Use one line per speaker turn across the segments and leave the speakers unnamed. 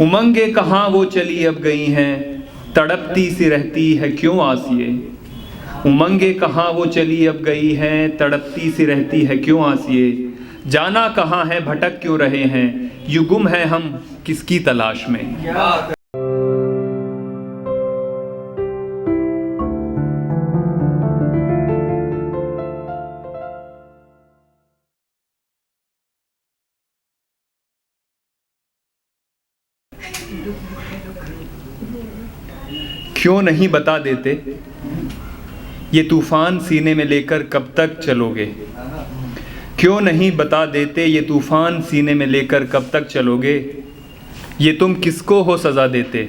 उमंगे कहाँ वो चली अब गई हैं, तड़पती सी रहती है क्यों आसिए। उमंगे कहाँ वो चली अब गई हैं, तड़पती सी रहती है क्यों आसिए। जाना कहाँ है भटक क्यों रहे हैं, यूं गुम है हम किसकी तलाश में। क्यों नहीं बता देते ये तूफान सीने में लेकर कब तक चलोगे। क्यों नहीं बता देते ये तूफान सीने में लेकर कब तक चलोगे। ये तुम किसको हो सज़ा देते,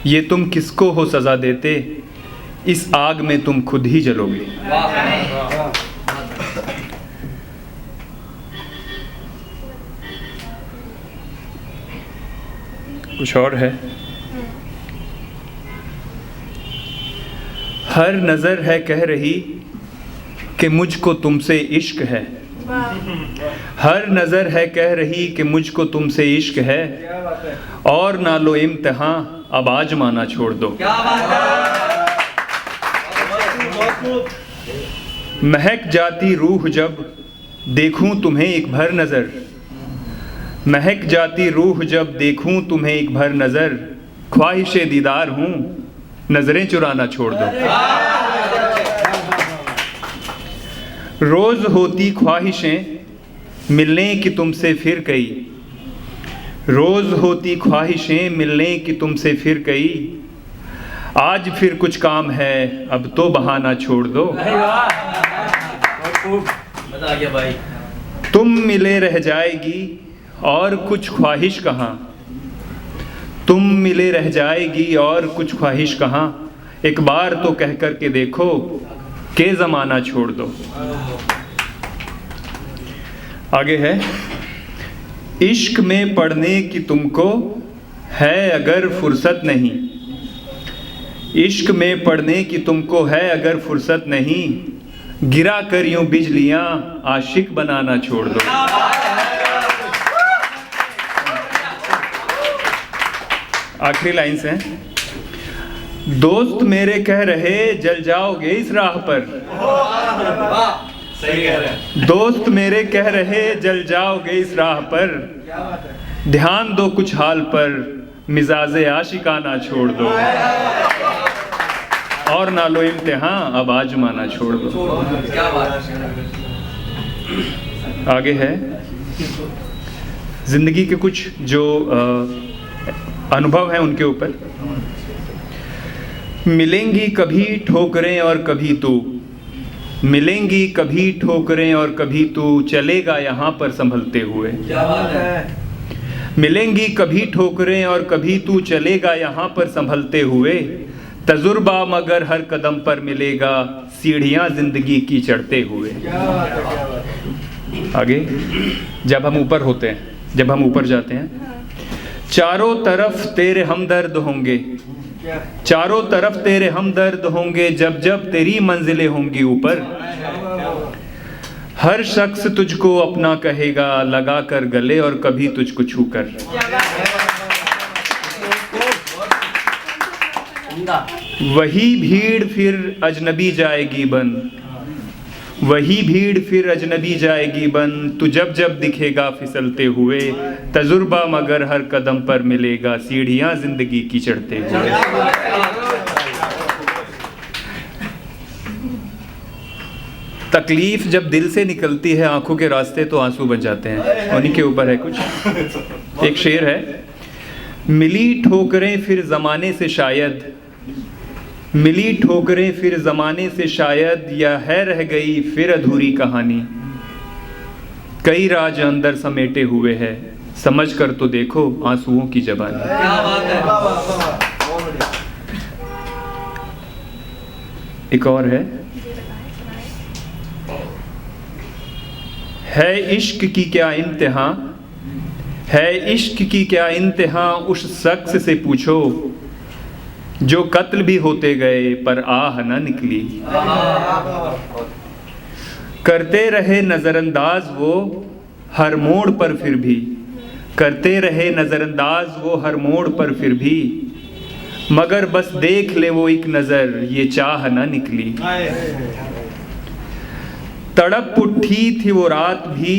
ये तुम किसको हो सज़ा देते, इस आग में तुम खुद ही जलोगे। कुछ और है। हर नज़र है कह रही कि मुझको तुमसे इश्क है। हर नज़र है कह रही कि मुझको तुमसे इश्क है, और ना लो इम्तिहां अब आजमाना छोड़ दो। महक जाती रूह जब देखूं तुम्हें एक भर नज़र, महक जाती रूह जब देखूं तुम्हें एक भर नज़र, ख्वाहिशे दीदार हूँ नजरें चुराना छोड़ दो। रोज होती ख्वाहिशें मिलने की तुमसे फिर कई, रोज होती ख्वाहिशें मिलने की तुमसे फिर कई, आज फिर कुछ काम है अब तो बहाना छोड़ दो। तुम मिले रह जाएगी और कुछ ख्वाहिश कहाँ, तुम मिले रह जाएगी और कुछ ख्वाहिश कहाँ, एक बार तो कह कर के देखो के ज़माना छोड़ दो। आगे है, इश्क में पढ़ने की तुमको है अगर फुर्सत नहीं, इश्क में पढ़ने की तुमको है अगर फुर्सत नहीं, गिरा कर यूं बिजलियां आशिक बनाना छोड़ दो। आखिरी लाइन्स हैं। दोस्त मेरे कह रहे जल जाओगे इस राह पर,
सही कह रहे हैं।
दोस्त मेरे कह रहे जल जाओगे इस राह पर, ध्यान दो कुछ हाल पर मिजाजे आशिकाना छोड़ दो, और ना लो इम्तिहां अब आजमाना छोड़ दो। आगे है जिंदगी के कुछ जो अनुभव हैं उनके ऊपर। मिलेंगी कभी ठोकरें और कभी तू, मिलेंगी कभी ठोकरें और कभी तू, चलेगा यहाँ पर संभलते हुए।
क्या बात है।
मिलेंगी कभी ठोकरें और कभी तू, चलेगा यहाँ पर संभलते हुए, तजुर्बा मगर हर कदम पर मिलेगा, सीढ़ियाँ जिंदगी की चढ़ते हुए। आगे, जब हम ऊपर होते हैं, जब हम ऊपर जाते हैं, चारों तरफ तेरे हमदर्द होंगे, चारों तरफ तेरे हमदर्द होंगे, जब जब तेरी मंजिलें होंगी ऊपर, हर शख्स तुझको अपना कहेगा लगा कर गले और कभी तुझको छूकर। वही भीड़ फिर अजनबी जाएगी बन, वही भीड़ फिर अजनबी जाएगी बन, तू जब जब दिखेगा फिसलते हुए, तजुर्बा मगर हर कदम पर मिलेगा, सीढ़ियां जिंदगी की चढ़ते हुए। तकलीफ जब दिल से निकलती है आंखों के रास्ते तो आंसू बन जाते हैं। उन्हीं के ऊपर है कुछ। एक शेर है, मिली ठोकरें फिर जमाने से शायद, मिली ठोकरें फिर जमाने से शायद, या है रह गई फिर अधूरी कहानी, कई राज अंदर समेटे हुए हैं, समझ कर तो देखो आंसुओं की ज़बानी।
क्या बात है।
एक और है इश्क की क्या इंतहा, है इश्क की क्या इंतहा, उस शख्स से पूछो जो कत्ल भी होते गए पर आह न निकली। करते रहे नजरअंदाज वो हर मोड़ पर, फिर भी करते रहे नज़रअंदाज वो हर मोड़ पर फिर भी, मगर बस देख ले वो एक नज़र ये चाह ना निकली। तड़प उठी थी वो रात भी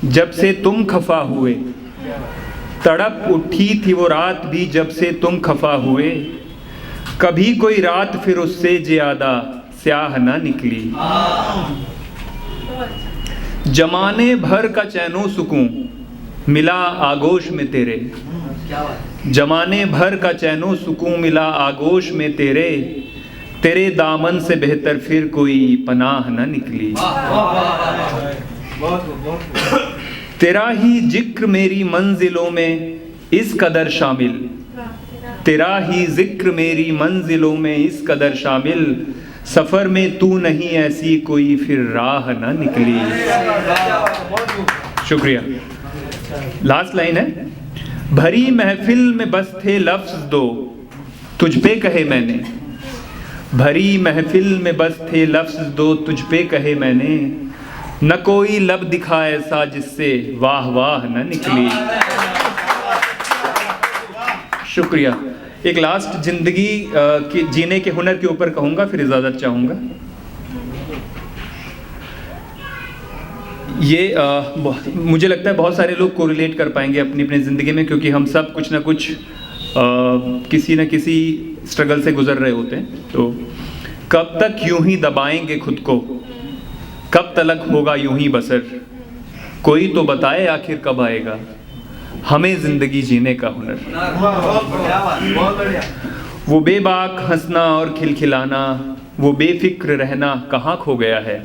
जब से तुम खफा हुए, तड़प उठी थी वो रात भी जब से तुम खफा हुए, कभी कोई रात फिर उससे ज्यादा स्याह ना निकली। जमाने भर का चैनो सुकून मिला आगोश में तेरे, जमाने भर का चैनो सुकून मिला आगोश में तेरे, तेरे दामन से बेहतर फिर कोई पनाह न निकली। तेरा ही जिक्र मेरी मंजिलों में इस कदर शामिल, तेरा ही जिक्र मेरी मंजिलों में इस कदर शामिल, सफर में तू नहीं ऐसी कोई फिर राह न निकली। शुक्रिया। लास्ट लाइन है, भरी महफिल में बस थे लफ्ज दो तुझ पे कहे मैंने, भरी महफिल में बस थे लफ्ज दो तुझ पे कहे मैंने, न कोई लब दिखा ऐसा जिससे वाह वाह न निकली। शुक्रिया। एक लास्ट जिंदगी के जीने के हुनर के ऊपर कहूँगा, फिर इजाज़त चाहूँगा। ये मुझे लगता है बहुत सारे लोग कोरिलेट कर पाएंगे अपनी अपनी ज़िंदगी में, क्योंकि हम सब कुछ ना कुछ किसी न किसी स्ट्रगल से गुजर रहे होते हैं। तो कब तक यूं ही दबाएंगे खुद को, कब तलक होगा यूं ही बसर, कोई तो बताए आखिर कब आएगा हमें ज़िंदगी जीने का हुनर। वो बेबाक हंसना और खिलखिलाना, वो बेफिक्र रहना कहाँ खो गया है,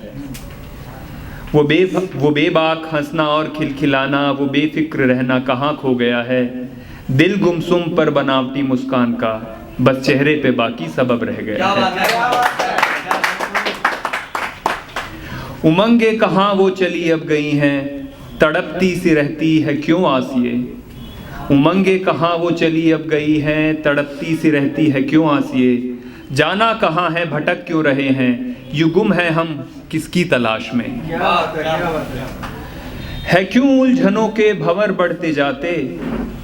वो बेबाक हंसना और खिलखिलाना, वो बेफिक्र रहना कहाँ खो गया है, दिल गुमसुम पर बनावटी मुस्कान का बस चेहरे पे बाकी सबब रह गया है। उमंगे कहाँ वो चली अब गई हैं, तड़पती सी रहती है क्यों आसिए, उमंगे कहाँ वो चली अब गई हैं, तड़पती सी रहती है क्यों आसिए, जाना कहाँ है भटक क्यों रहे हैं, यूं गुम है हम किसकी तलाश में। है क्यों उलझनों के भंवर बढ़ते जाते,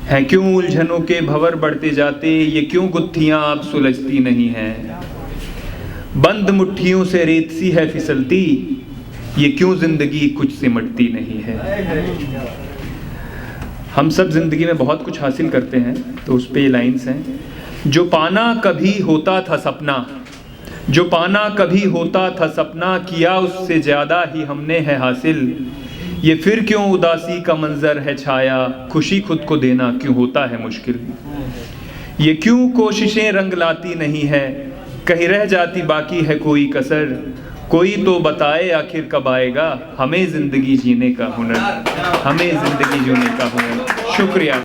है क्यों उलझनों के भंवर बढ़ते जाते, ये क्यों गुत्थियां अब सुलझती नहीं हैं, बंद मुट्ठियों से रेत सी है फिसलती, ये क्यों जिंदगी कुछ सिमटती नहीं है। हम सब जिंदगी में बहुत कुछ हासिल करते हैं, तो उस पे ये लाइन्स हैं, जो पाना कभी होता था सपना, जो पाना कभी होता था सपना, किया उससे ज्यादा ही हमने है हासिल, ये फिर क्यों उदासी का मंजर है छाया, खुशी खुद को देना क्यों होता है मुश्किल, ये क्यों कोशिशें रंग लाती नहीं है, कहीं रह जाती बाकी है कोई कसर, कोई तो बताए आखिर कब आएगा हमें ज़िंदगी जीने का हुनर, हमें ज़िंदगी जीने का हुनर। शुक्रिया।